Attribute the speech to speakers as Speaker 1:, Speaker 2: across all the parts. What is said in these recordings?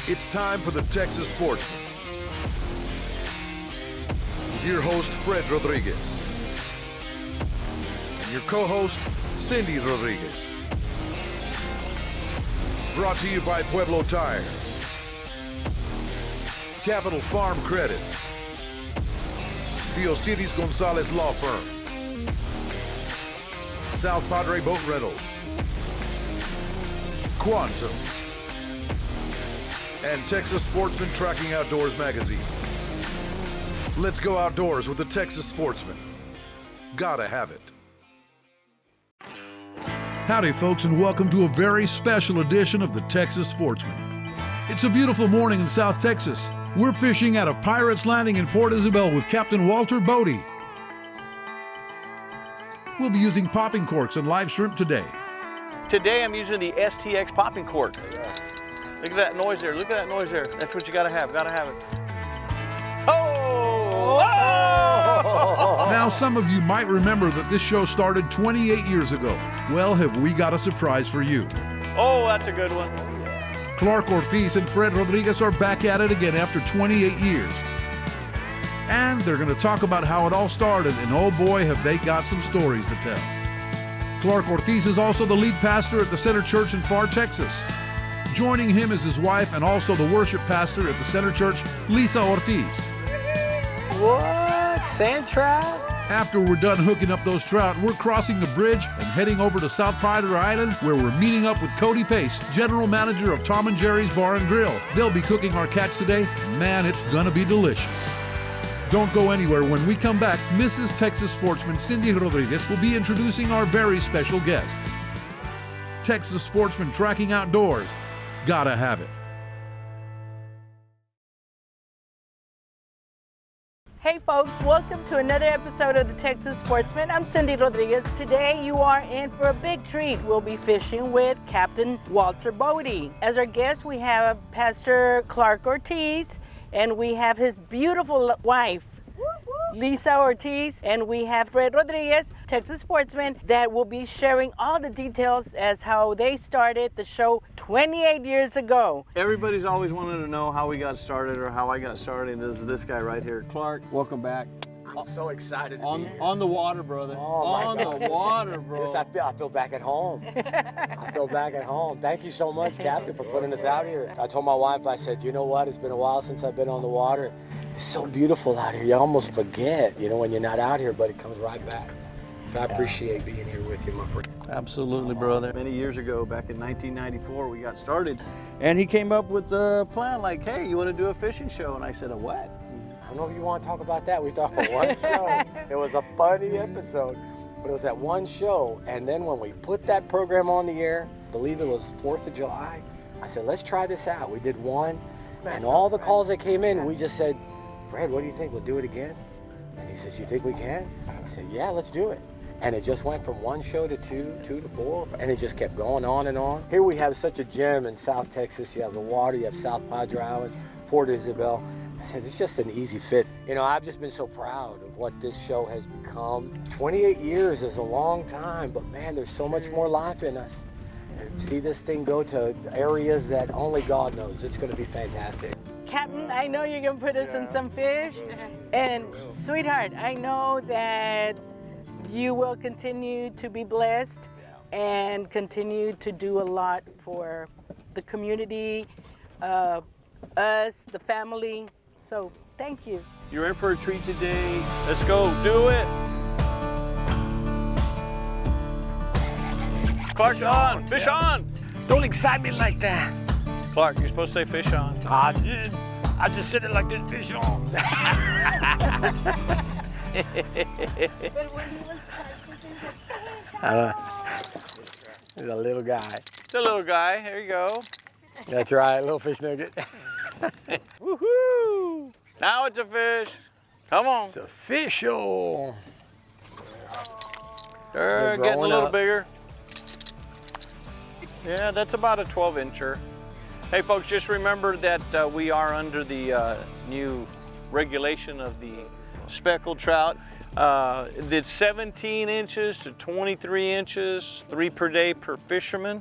Speaker 1: It's time for the Texas Sportsman. With your host, Fred Rodriguez. And your co-host, Cindy Rodriguez. Brought to you by Pueblo Tires, Capital Farm Credit, Theocides Gonzalez Law Firm, South Padre Boat Rentals, Quantum, and Texas Sportsman Tracking Outdoors magazine. Let's go outdoors with the Texas Sportsman. Gotta have it. Howdy, folks, and welcome to a very special edition of the Texas Sportsman. It's a beautiful morning in South Texas. We're fishing out of Pirates Landing in Port Isabel with Captain Walter Bodie. We'll be using popping corks and live shrimp today.
Speaker 2: Today I'm using the STX popping cork. Look at that noise there. Look at that noise there. That's what you gotta have. Gotta have it. Oh! Oh!
Speaker 1: Now, some of you might remember that this show started 28 years ago. Well, have we got a surprise for you.
Speaker 2: Oh, that's a good one.
Speaker 1: Clark Ortiz and Fred Rodriguez are back at it again after 28 years. And they're going to talk about how it all started, and oh boy, have they got some stories to tell. Clark Ortiz is also the lead pastor at the Center Church in Pharr, Texas. Joining him is his wife and also the worship pastor at the Center Church, Lisa Ortiz.
Speaker 3: What? Sand trout?
Speaker 1: After we're done hooking up those trout, we're crossing the bridge and heading over to South Padre Island, where we're meeting up with Cody Pace, general manager of Tom and Jerry's Bar and Grill. They'll be cooking our catch today. Man, it's gonna be delicious. Don't go anywhere. When we come back, Mrs. Texas Sportsman Cindy Rodriguez will be introducing our very special guests. Texas Sportsman Tracking Outdoors. Gotta have it.
Speaker 4: Hey folks, welcome to another episode of the Texas Sportsman. I'm Cindy Rodriguez. Today you are in for a big treat. We'll be fishing with Captain Walter Bodie. As our guest, we have Pastor Clark Ortiz, and we have his beautiful wife, Lisa Ortiz, and we have Fred Rodriguez, Texas Sportsman, that will be sharing all the details as how they started the show 28 years ago.
Speaker 2: Everybody's always wanted to know how we got started or how I got started. This is this guy right here. Clark, welcome back.
Speaker 3: I'm so excited to be here.
Speaker 2: On the water, brother.
Speaker 3: Oh,
Speaker 2: on the water, bro.
Speaker 3: I feel back at home. I feel back at home. Thank you so much, Captain, for putting us out here. I told my wife, I said, you know what? It's been a while since I've been on the water. It's so beautiful out here. You almost forget, when you're not out here, but it comes right back. So I appreciate being here with you, my friend.
Speaker 2: Absolutely, brother. Many years ago, back in 1994, we got started, and he came up with a plan like, hey, you want to do a fishing show? And I said, a what?
Speaker 3: I don't know if you want to talk about that. We talked about one show. It was a funny episode, but it was that one show. And then when we put that program on the air, I believe it was 4th of July, I said, let's try this out. We did one, and all the calls that came in, we just said, Fred, what do you think? We'll do it again? And he says, you think we can? I said, yeah, let's do it. And it just went from one show to two to four, and it just kept going on and on. Here we have such a gem in South Texas. You have the water, you have South Padre Island, Port Isabel. I said, it's just an easy fit. I've just been so proud of what this show has become. 28 years is a long time, but man, there's so much more life in us. And see this thing go to areas that only God knows. It's going to be fantastic.
Speaker 4: Captain, I know you're gonna put us in some fish. And sweetheart, I know that you will continue to be blessed and continue to do a lot for the community, us, the family. So thank you.
Speaker 2: You're in for a treat today. Let's go, do it. Clark, on, fish on.
Speaker 3: Don't excite me like that.
Speaker 2: Clark, you're supposed to say fish on.
Speaker 3: I did. I just said it like this, fish on. He's a little guy.
Speaker 2: It's a little guy. There you go.
Speaker 3: That's right, little fish nugget.
Speaker 2: Woohoo! Now it's a fish. Come on.
Speaker 3: It's official.
Speaker 2: They're getting a little bigger. Yeah, that's about a 12-incher. Hey folks, just remember that we are under the new regulation of the speckled trout. It's 17 inches to 23 inches, 3 per day per fisherman.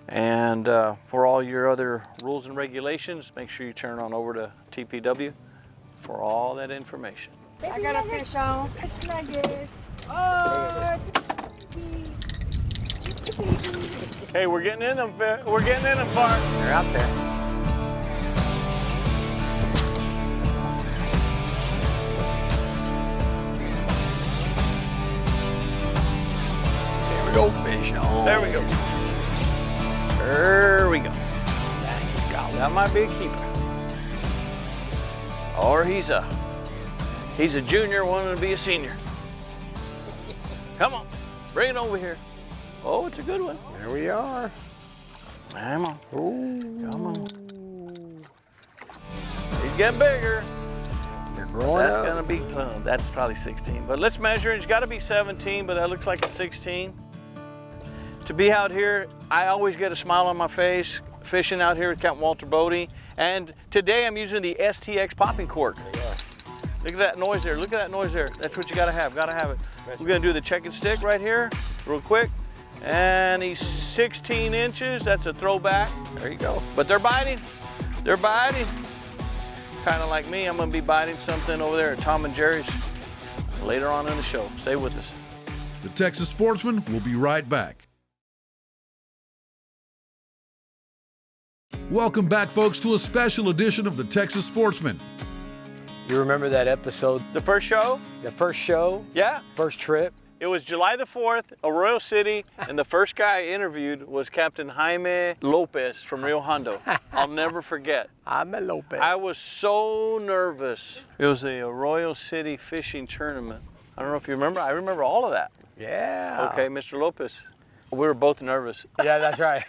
Speaker 2: And for all your other rules and regulations, make sure you turn on over to TPW for all that information.
Speaker 4: I got a fish on. Oh.
Speaker 2: Hey, we're getting in them. We're getting in them, Bart.
Speaker 3: They're out there. There we go, fish on.
Speaker 2: There we go. There we go.
Speaker 3: Master's got one.
Speaker 2: That might be a keeper. Or he's a junior wanting to be a senior. Come on, bring it over here. Oh, it's a good one.
Speaker 3: There we are.
Speaker 2: Come on.
Speaker 3: Ooh.
Speaker 2: Come on. He's getting bigger.
Speaker 3: They're growing
Speaker 2: That's
Speaker 3: up.
Speaker 2: gonna be, that's probably 16. But let's measure it. It's gotta be 17, but that looks like a 16. To be out here, I always get a smile on my face fishing out here with Captain Walter Bodie. And today I'm using the STX popping cork. Look at that noise there. Look at that noise there. That's what you gotta have. Gotta have it. We're gonna do the check and stick right here, real quick. And he's 16 inches. That's a throwback. There you go. But they're biting. They're biting. Kind of like me, I'm gonna be biting something over there at Tom and Jerry's later on in the show. Stay with us.
Speaker 1: The Texas Sportsman will be right back. Welcome back, folks, to a special edition of the Texas Sportsman.
Speaker 3: You remember that episode,
Speaker 2: The first show?
Speaker 3: the first show,
Speaker 2: Yeah.
Speaker 3: first trip?
Speaker 2: It was July the 4th, Arroyo City, and the first guy I interviewed was Captain Jaime Lopez from Rio Hondo. I'll never forget.
Speaker 3: I'm a Lopez.
Speaker 2: I was so nervous. It was the Arroyo City fishing tournament. I don't know if you remember. I remember all of that.
Speaker 3: Yeah.
Speaker 2: Okay, Mr. Lopez. We were both nervous.
Speaker 3: Yeah, that's right.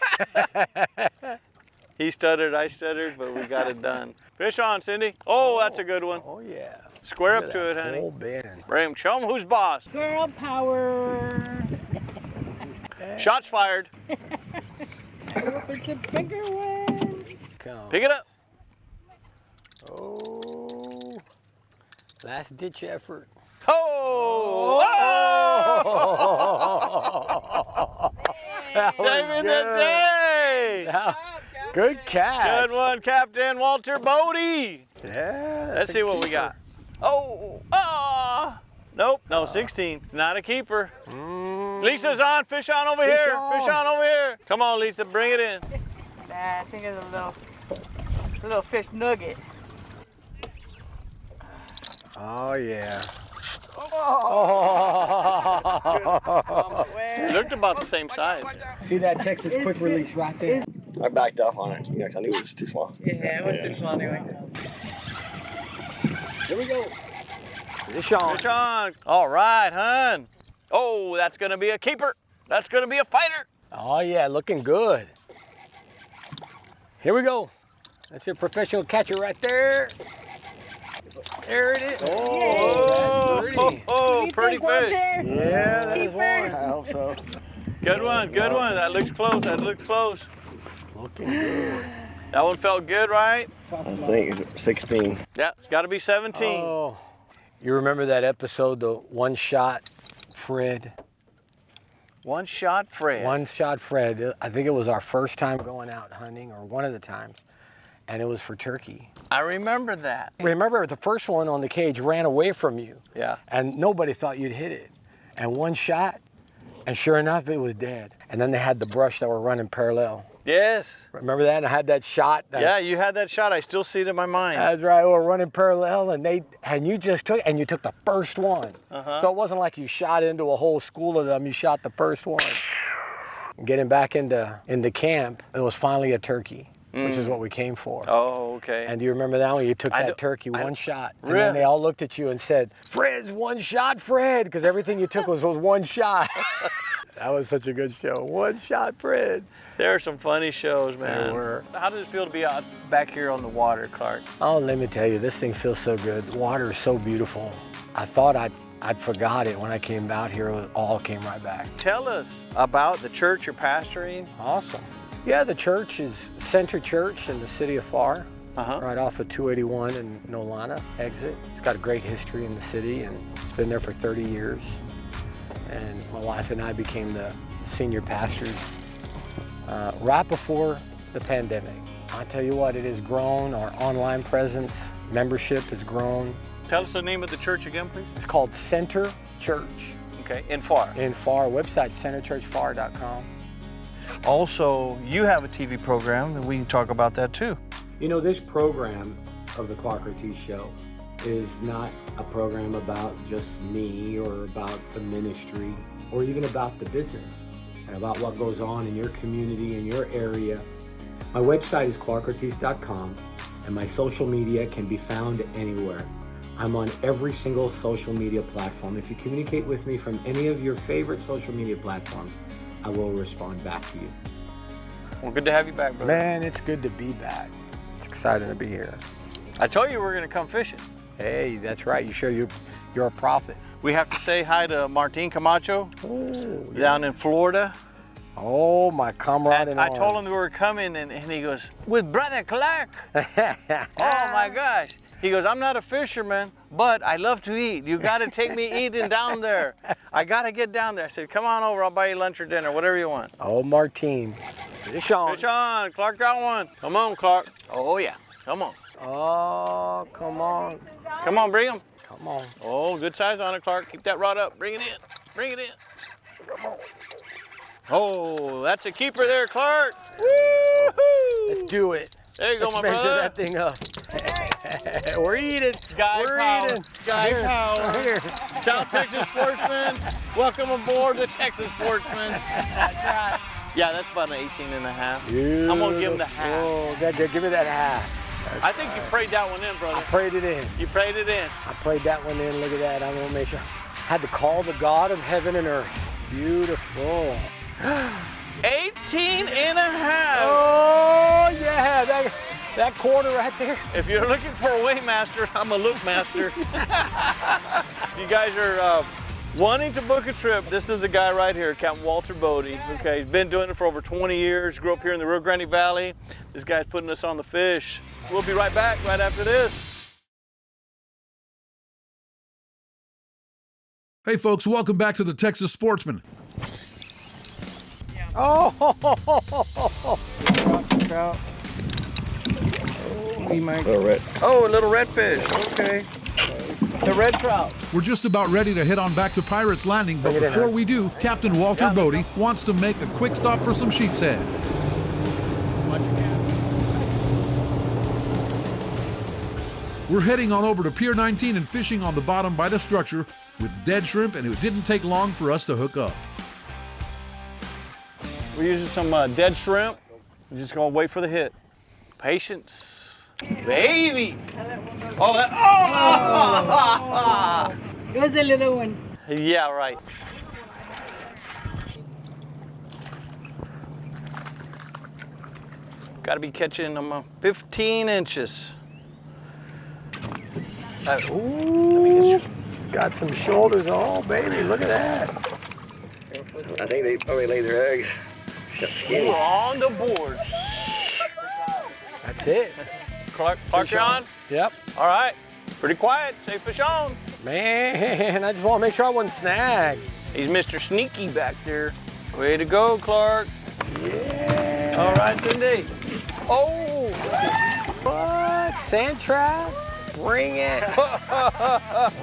Speaker 2: He stuttered, I stuttered, but we got it done. Fish on, Cindy. Oh, that's a good one.
Speaker 3: Oh, yeah.
Speaker 2: Square
Speaker 3: Look
Speaker 2: up
Speaker 3: at
Speaker 2: to it,
Speaker 3: that
Speaker 2: honey.
Speaker 3: whole bend.
Speaker 2: Bram, show him who's boss.
Speaker 4: Girl power.
Speaker 2: Shots fired.
Speaker 4: It's a bigger one.
Speaker 3: Come.
Speaker 2: Pick it up.
Speaker 3: Oh. Last ditch effort.
Speaker 2: Oh! Oh!
Speaker 3: That was
Speaker 2: Saving the
Speaker 3: good.
Speaker 2: day!
Speaker 3: Good catch.
Speaker 2: Good one, Captain Walter Bodie.
Speaker 3: Yeah.
Speaker 2: Let's see what we got. Oh! Ah! Nope, no, 16. It's not a keeper. Lisa's on, fish on over here.
Speaker 3: on.
Speaker 2: Fish on over here. Come on, Lisa, bring it in.
Speaker 4: Nah, I think it's a little fish nugget.
Speaker 3: Oh, yeah.
Speaker 2: It looked about the same size.
Speaker 3: See that Texas quick release right there?
Speaker 5: I backed off on it. You know, 'cause I knew it was too small.
Speaker 4: Yeah, it was too small anyway.
Speaker 3: Here we go. Fish on.
Speaker 2: Fish on. All right, hun. Oh, that's gonna be a keeper. That's gonna be a fighter.
Speaker 3: Oh, yeah, looking good. Here we go. That's your professional catcher right there. There it is. Oh, that's pretty.
Speaker 2: Oh, pretty fish.
Speaker 3: Yeah, that is one.
Speaker 5: I hope so.
Speaker 2: Good one, good one. That looks close, that looks close.
Speaker 3: Looking good.
Speaker 2: That one felt good, right?
Speaker 5: I think it's 16.
Speaker 2: Yeah, it's gotta be 17.
Speaker 3: Oh. You remember that episode, the one shot Fred?
Speaker 2: One shot Fred.
Speaker 3: One shot Fred. I think it was our first time going out hunting, or one of the times, and it was for turkey.
Speaker 2: I remember that.
Speaker 3: Remember the first one on the cage ran away from you,
Speaker 2: Yeah.
Speaker 3: and nobody thought you'd hit it. And one shot, and sure enough, it was dead. And then they had the brush that were running parallel.
Speaker 2: Yes.
Speaker 3: Remember that? And I had that shot.
Speaker 2: Yeah, you had that shot. I still see it in my mind.
Speaker 3: That's right. We were running parallel, and you just took, and you took the first one. So it wasn't like you shot into a whole school of them. You shot the first one. Getting back into camp, it was finally a turkey, which is what we came for.
Speaker 2: Oh, okay.
Speaker 3: And do you remember that one? You took
Speaker 2: I
Speaker 3: that
Speaker 2: do-
Speaker 3: turkey,
Speaker 2: I-
Speaker 3: one shot. And
Speaker 2: Really?
Speaker 3: then they all looked at you and said, Fred's one shot, Fred, because everything you took was one shot. That was such a good show. One shot, Fred.
Speaker 2: There are some funny shows, man.
Speaker 3: There were.
Speaker 2: How does it feel to be out back here on the water, Clark?
Speaker 3: Oh, let me tell you, this thing feels so good. The water is so beautiful. I thought I'd forgot it when I came out here. It all came right back.
Speaker 2: Tell us about the church you're pastoring.
Speaker 3: Awesome. Yeah, the church is Center Church in the city of Farr,
Speaker 2: Uh-huh.
Speaker 3: right off of 281 and Nolana exit. It's got a great history in the city, and it's been there for 30 years. And my wife and I became the senior pastors right before the pandemic. I tell you what, it has grown. Our online presence, membership has grown.
Speaker 2: Tell us the name of the church again, please.
Speaker 3: It's called Center Church.
Speaker 2: Okay, in FAR.
Speaker 3: In FAR, website centerchurchfar.com.
Speaker 2: Also, you have a TV program, and we can talk about that too.
Speaker 3: You know, this program of the Clark Ortiz Show is not a program about just me or about the ministry or even about the business and about what goes on in your community, in your area. My website is clarkortiz.com, and my social media can be found anywhere. I'm on every single social media platform. If you communicate with me from any of your favorite social media platforms, I will respond back to you.
Speaker 2: Well, good to have you back, brother.
Speaker 3: Man, it's good to be back. It's exciting to be here.
Speaker 2: I told you we were going to come fishing.
Speaker 3: Hey, that's right. You sure you're a prophet?
Speaker 2: We have to say hi to Martin Camacho down in Florida.
Speaker 3: Oh, my comrade in
Speaker 2: I
Speaker 3: arms.
Speaker 2: told him we were coming, and he goes, with Brother Clark. Oh my gosh. He goes, I'm not a fisherman, but I love to eat. You got to take me eating down there. I got to get down there. I said, come on over. I'll buy you lunch or dinner, whatever you want.
Speaker 3: Oh, Martin. Fish on.
Speaker 2: Fish on. Clark got one. Come on, Clark. Oh, yeah. Come on.
Speaker 3: Oh, come on.
Speaker 2: Come on, bring him.
Speaker 3: Come on.
Speaker 2: Oh, good size on it, Clark. Keep that rod up. Bring it in. Bring it in. Oh, that's a keeper there, Clark. Woo-hoo!
Speaker 3: Let's do it.
Speaker 2: There you go,
Speaker 3: Let's
Speaker 2: my
Speaker 3: measure
Speaker 2: brother.
Speaker 3: that thing up. We're eating.
Speaker 2: Guy power.
Speaker 3: Eating.
Speaker 2: Guy
Speaker 3: Here.
Speaker 2: power.
Speaker 3: Here.
Speaker 2: South Texas Sportsman. Welcome aboard the Texas Sportsman. That's right. Yeah, that's about an 18 and a half.
Speaker 3: Beautiful.
Speaker 2: I'm going to give him the half.
Speaker 3: Give me that half. That's
Speaker 2: I think you prayed that one in, brother.
Speaker 3: I prayed it in.
Speaker 2: You prayed it in.
Speaker 3: I prayed that one in. Look at that. I'm going to make sure. Had to call the God of heaven and earth. Beautiful.
Speaker 2: 18 and a half.
Speaker 3: Oh, yeah. That quarter right there.
Speaker 2: If you're looking for a weighmaster, I'm a loop master. If you guys are wanting to book a trip, this is the guy right here, Captain Walter Bodie. Okay, he's been doing it for over 20 years. Grew up here in the Rio Grande Valley. This guy's putting us on the fish. We'll be right back right after this.
Speaker 1: Hey folks, welcome back to the Texas Sportsman.
Speaker 3: Oh,
Speaker 5: Little red.
Speaker 2: Oh, a little redfish. Okay.
Speaker 3: the red trout.
Speaker 1: We're just about ready to head on back to Pirates Landing, but
Speaker 3: Bring it in,
Speaker 1: before
Speaker 3: huh?
Speaker 1: we do, Captain Walter Bodie wants to make a quick stop for some sheepshead. We're heading on over to Pier 19 and fishing on the bottom by the structure with dead shrimp, and it didn't take long for us to hook up.
Speaker 2: We're using some dead shrimp. We're just gonna wait for the hit. Patience. Baby! Oh, that, oh!
Speaker 4: It was a little one.
Speaker 2: Yeah, right. Gotta be catching them 15 inches.
Speaker 3: Ooh, it's got some shoulders. Oh, baby, look at that.
Speaker 5: I think they probably laid their eggs. Got skinny.
Speaker 2: We're on the board.
Speaker 3: That's it.
Speaker 2: Clark,
Speaker 3: Fish
Speaker 2: you're on?
Speaker 3: Yep.
Speaker 2: All right. Pretty quiet. Say fish on.
Speaker 3: Man, I just want to make sure I wasn't snagged.
Speaker 2: He's Mr. Sneaky back there. Way to go, Clark.
Speaker 3: Yeah.
Speaker 2: All right, Cindy. Oh!
Speaker 3: What? Sand trap? Bring it.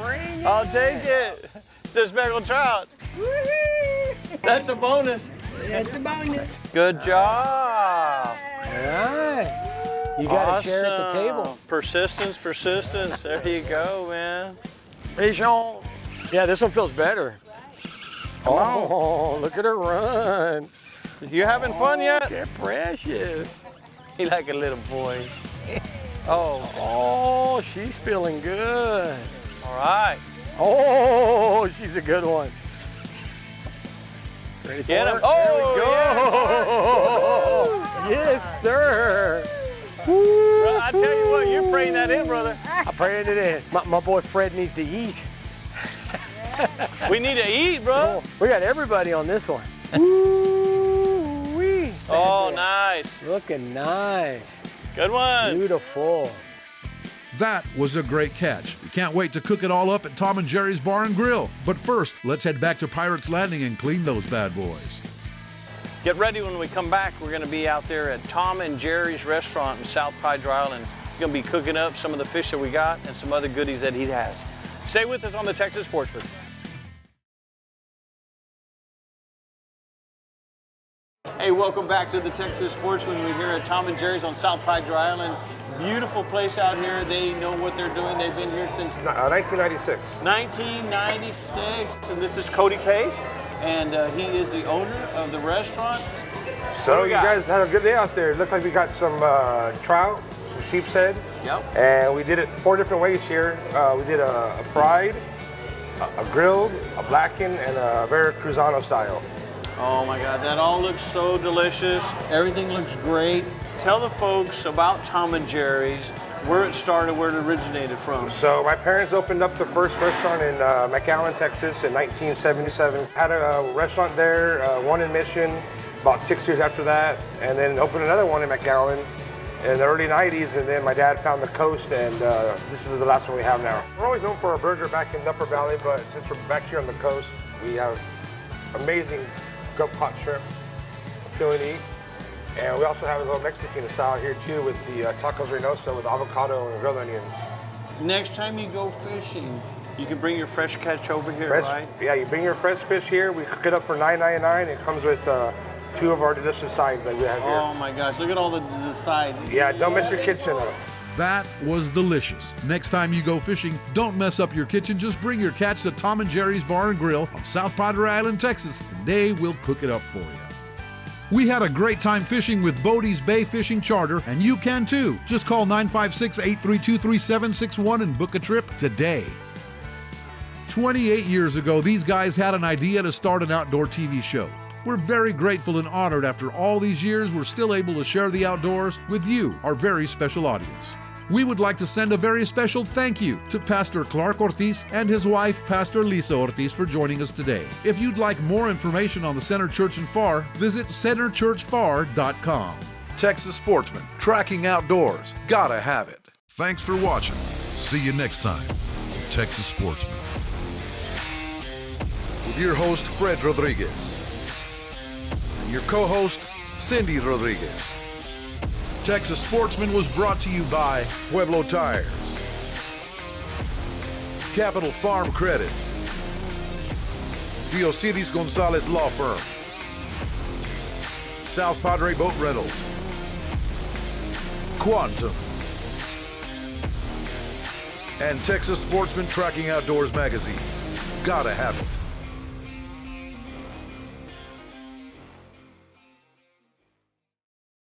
Speaker 3: Bring it.
Speaker 2: I'll take it. It's a speckled trout. That's a bonus.
Speaker 4: That's a bonus.
Speaker 2: Good job.
Speaker 3: All right. You got a chair at the table.
Speaker 2: Awesome. Persistence, persistence. There you go, man.
Speaker 3: Fish on. Yeah, this one feels better. Oh, look at her run.
Speaker 2: You having fun yet?
Speaker 3: Get precious.
Speaker 2: He like a little boy. Oh,
Speaker 3: Oh, she's feeling good.
Speaker 2: all right.
Speaker 3: Oh, she's a good one. Ready for
Speaker 2: Get
Speaker 3: her?
Speaker 2: him. Oh,
Speaker 3: There we go. Yes, sir.
Speaker 2: Bro, I tell you what, you're praying that in, brother.
Speaker 3: I prayed it in. My boy Fred needs to eat.
Speaker 2: We need to eat, bro.
Speaker 3: We got everybody on this one. Woo-wee.
Speaker 2: Oh, nice.
Speaker 3: Looking nice.
Speaker 2: Good one.
Speaker 3: Beautiful.
Speaker 1: That was a great catch. We can't wait to cook it all up at Tom and Jerry's Bar and Grill. But first, let's head back to Pirates Landing and clean those bad boys.
Speaker 2: Get ready when we come back. We're gonna be out there at Tom and Jerry's restaurant in South Padre Island. We're gonna be cooking up some of the fish that we got and some other goodies that he has. Stay with us on the Texas Sportsman. Hey, welcome back to the Texas Sportsman. We're here at Tom and Jerry's on South Padre Island. Beautiful place out here. They know what they're doing. They've been here since
Speaker 6: 1996.
Speaker 2: 1996. And this is Cody Pace, and he is the owner of the restaurant.
Speaker 6: So you guys had a good day out there. It looked like we got some trout, some sheepshead.
Speaker 2: Yep.
Speaker 6: And we did it 4 different ways here. We did a fried, a grilled, a blackened, and a Veracruzano style.
Speaker 2: Oh my God, that all looks so delicious. Everything looks great. Tell the folks about Tom and Jerry's, where it started, where it originated from.
Speaker 6: So my parents opened up the first restaurant in McAllen, Texas in 1977. Had a restaurant there, one in Mission, about 6 years after that, and then opened another one in McAllen in the early 90s, and then my dad found the coast, and this is the last one we have now. We're always known for our burger back in the Upper Valley, but since we're back here on the coast, we have amazing Gulf cod shrimp, appealing to eat. And we also have a little Mexican style here too with the tacos Reynosa with avocado and grilled onions.
Speaker 2: Next time you go fishing, you can bring your fresh catch over here,
Speaker 6: Fresh,
Speaker 2: right?
Speaker 6: yeah, you bring your fresh fish here. We cook it up for $9.99. It comes with 2 of our delicious sides that we have here.
Speaker 2: Oh my gosh, look at all the sides.
Speaker 6: Yeah, don't mess your kitchen up.
Speaker 1: That was delicious. Next time you go fishing, don't mess up your kitchen. Just bring your catch to Tom and Jerry's Bar and Grill on South Padre Island, Texas, and they will cook it up for you. We had a great time fishing with Bodie's Bay Fishing Charter, and you can too. Just call 956-832-3761 and book a trip today. 28 years ago, these guys had an idea to start an outdoor TV show. We're very grateful and honored after all these years we're still able to share the outdoors with you, our very special audience. We would like to send a very special thank you to Pastor Clark Ortiz and his wife, Pastor Lisa Ortiz, for joining us today. If you'd like more information on the Center Church in Pharr, visit centerchurchpharr.com. Texas Sportsman, tracking outdoors, gotta have it. Thanks for watching. See you next time, Texas Sportsman. With your host, Fred Rodriguez, and your co-host, Cindy Rodriguez. Texas Sportsman was brought to you by Pueblo Tires, Capital Farm Credit, Diocides Gonzalez Law Firm, South Padre Boat Rentals, Quantum, and Texas Sportsman Tracking Outdoors Magazine. Gotta have it.